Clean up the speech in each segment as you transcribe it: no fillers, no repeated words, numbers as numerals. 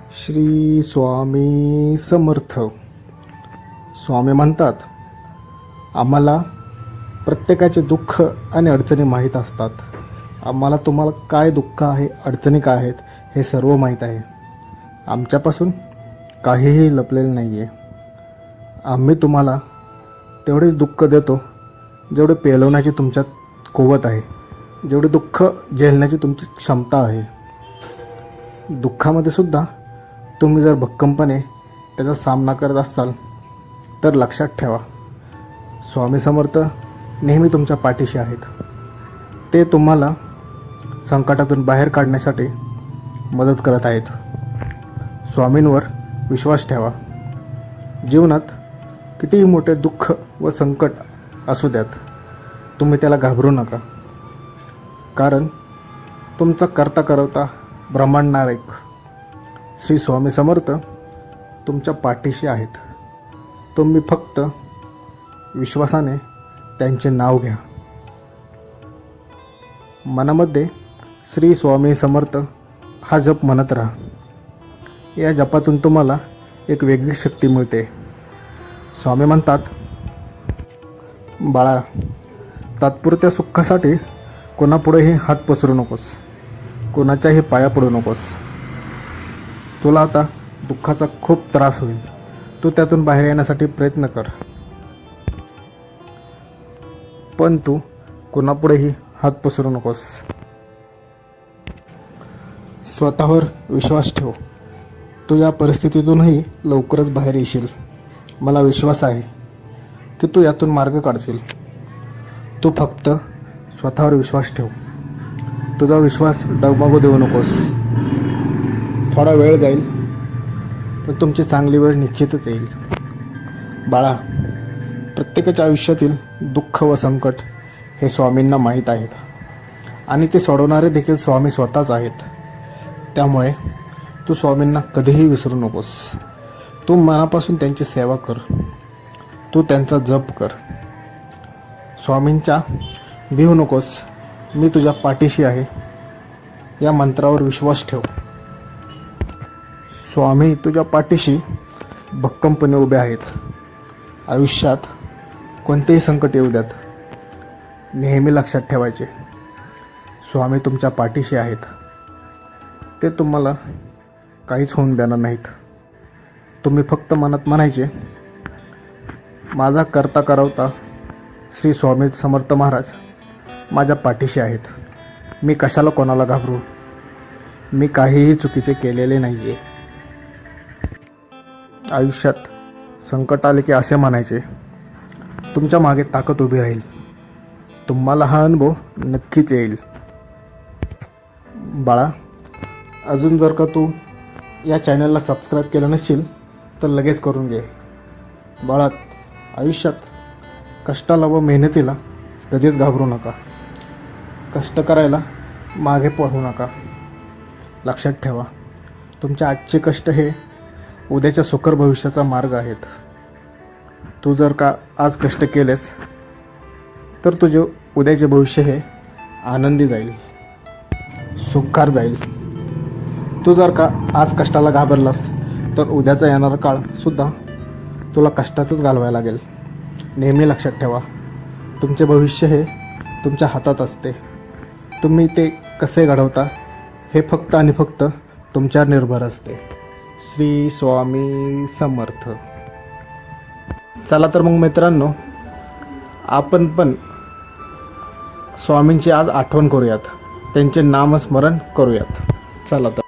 श्री स्वामी समर्थ. स्वामी म्हणतात, आम्हाला प्रत्येकाचे दुःख आणि अडचणी माहीत असतात. आम्हाला तुम्हाला काय दुःख आहे, अडचणी काय आहेत हे सर्व माहीत आहे. आमच्यापासून काहीही लपलेलं नाही आहे. आम्ही तुम्हाला तेवढेच दुःख देतो जेवढे पेलवण्याची तुमच्यात कुवत आहे, जेवढे दुःख झेलण्याची तुमची क्षमता आहे. दुःखामध्ये सुद्धा तुम्ही जर भक्कमपणे त्याचा सामना करत असाल तर लक्षात ठेवा, स्वामी समर्थ नेहमी तुमच्या पाठीशी आहेत. ते तुम्हाला संकटातून बाहेर काढण्यासाठी मदत करत आहेत. स्वामींवर विश्वास ठेवा. जीवनात कितीही मोठे दुःख व संकट असू द्यात, तुम्ही त्याला घाबरू नका. कारण तुमचा करता करता ब्रह्मांड नायक श्री स्वामी समर्थ तुमच्या पाठीशी आहेत. तुम्ही फक्त विश्वासाने त्यांचे नाव घ्या. मनामध्ये श्री स्वामी समर्थ हा जप म्हणत राहा. या जपातून तुम्हाला एक वेगळी शक्ती मिळते. स्वामी म्हणतात, बाळा, तात्पुरत्या सुखासाठी कोणापुढेही हात पसरू नकोस, कोणाच्याही पाया पडू नकोस. तुला आता दुःखाचा खूप त्रास होईल. तू त्यातून बाहेर येण्यासाठी प्रयत्न कर, पण तू कोणापुढेही हात पसरू नकोस. स्वतःवर विश्वास ठेव. तू या परिस्थितीतूनही लवकरच बाहेर येशील. मला विश्वास आहे की तू यातून मार्ग काढशील. तू फक्त स्वतःवर विश्वास ठेव. तुझा विश्वास डगमगू देऊ नकोस. थोडा वेळ जाईल, पण तुमची चांगली वेळ निश्चितच येईल. बाळा, प्रत्येकाच्या आयुष्यातील दुःख व संकट हे स्वामींना माहीत आहेत आणि ते सोडवणारे देखील स्वामी स्वतःच आहेत. त्यामुळे तू स्वामींना कधीही विसरू नकोस. तू मनापासून त्यांची सेवा कर. तू त्यांचा जप कर. स्वामींच्या भिवू नकोस. मी तुझ्या पाठीशी आहे या मंत्रावर विश्वास ठेव. स्वामी तुझ्या पाठीशी भक्कमपणे उभे आहेत. आयुष्यात कोणतेही संकट येऊ द्यात, नेहमी लक्षात ठेवायचे, स्वामी तुमच्या पाठीशी आहेत. ते तुम्हाला काहीच होऊन देणार नाहीत. तुम्ही फक्त मनात म्हणायचे, माझा करता करवता श्री स्वामी समर्थ महाराज माझ्या पाठीशी आहेत. मी कशाला कोणाला घाबरू. मी काहीही चुकीचे केलेले नाही आहे. आयुष्यात संकट आले की असे म्हणायचे, तुमच्या मागे ताकद उभी राहील. तुम्हाला हा अनुभव नक्कीच येईल. बाळा, अजून जर का तू या चॅनलला सबस्क्राईब केलं नसेल तर लगेच करून घे. बाळा, आयुष्यात कष्टाला व मेहनतीला कधीच घाबरू नका. कष्ट करायला मागे पळू नका. लक्षात ठेवा, तुमच्या आजचे कष्ट हे उद्याच्या सुखर भविष्याचा मार्ग आहेत. तू जर का आज कष्ट केलेस तर तुझे उद्याचे भविष्य हे आनंदी जाईल, सुखकार जाईल. तू जर का आज कष्टाला घाबरलास तर उद्याचा येणारा काळसुद्धा तुला कष्टातच घालवायला लागेल. नेहमी लक्षात ठेवा, तुमचे भविष्य हे तुमच्या हातात असते. तुम्ही ते कसे घडवता हे फक्त आणि फक्त तुमच्यावर निर्भर असते. श्री स्वामी समर्थ. चला तर मग मित्रांनो, आपण पण स्वामींची आज आठवण करूयात, त्यांचे नामस्मरण करूयात. चला तर.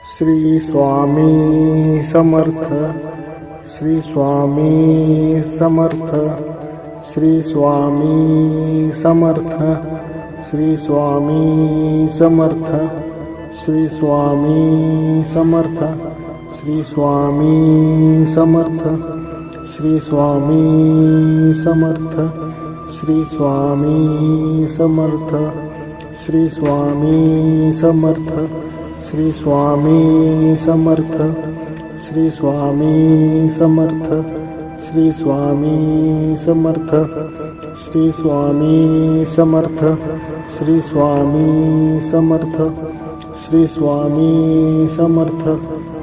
श्री स्वामी समर्थ. श्री स्वामी समर्थ. श्री स्वामी समर्थ. श्री स्वामी समर्थ. श्री स्वामी समर्थ. श्री स्वामी समर्थ. श्री स्वामी समर्थ. श्री स्वामी समर्थ. श्री स्वामी समर्थ. श्री स्वामी समर्थ. श्री स्वामी समर्थ. श्री स्वामी समर्थ. श्री स्वामी समर्थ. श्री स्वामी समर्थ. श्री स्वामी समर्थ.